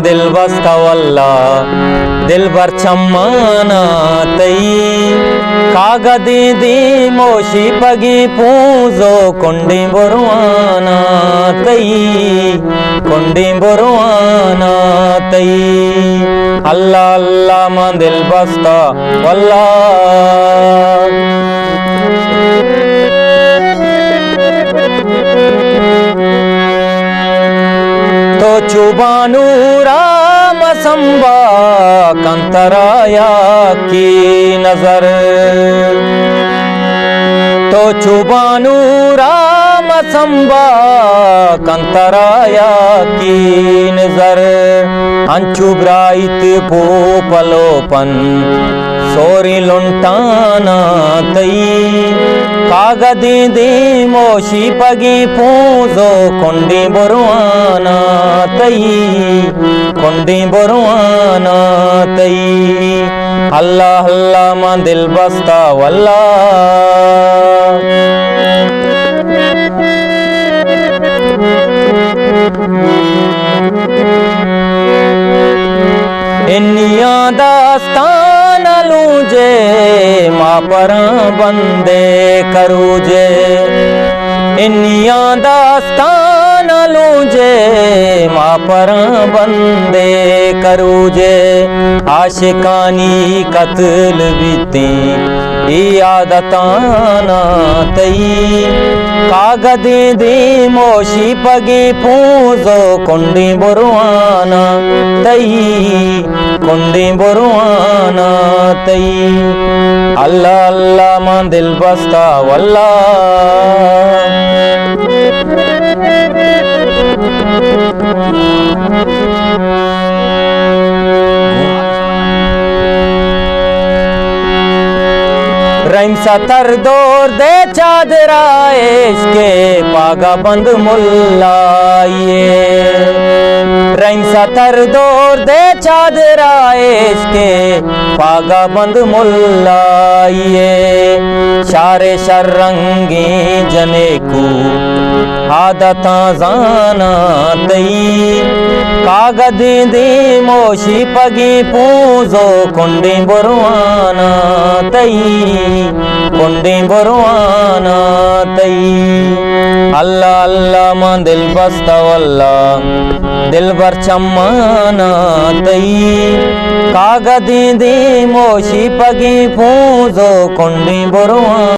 दिल बस्ता वल्ला दिल भर चम्माना तई कागदी दी मोशी पगी पूजो कुंडी बुरवाना तई कुंडी बुरवाना तई अल्लाह अल्लाह मां दिल बस्ता वल्ला तो चुबानूरा मसंबा कंतराया की नजर तो चुबानूरा मसंबा कंतराया की नजर अंचु ब्राइट पोपलोपन सोरी लुंटाना तई कागदी दी मोशी पगी पूजो कुंडी बुरवाना तई कुंडी बुरवाना तई अल्लाह अल्लाह मां दिल बस्ता वल्ला इन्निया दास्तान लूजे मां पर बंदे करूजे इन्निया दास्तान लूजे मां पर बंदे करूजे आशिकानी कत्ल बीती आदताना तई कागदी दी मोशी पगी पूजो कुंडी बुरवाना तई कुंडी बुरवाना तई अल्लाह अल्लाह मां दिल बस्ता वल्ला रहीम सतर दौर दे चादरा इसके पागा बंद मुल्लाए रहीम सतर दौर दे चादरा इसके पागा बंद मुल्लाए शारे शरंगी जने को आदता जाना तई कागदी दी मोशी पगी पूजो कुंडी बुरवाना तई कुंडी बुरवाना तई अल्लाह अल्लाह मां दिल बस्ता वल्ला दिल भर चम्माना तई कागदी दी मोशी पगी पूजो कुंडी बुरवाना।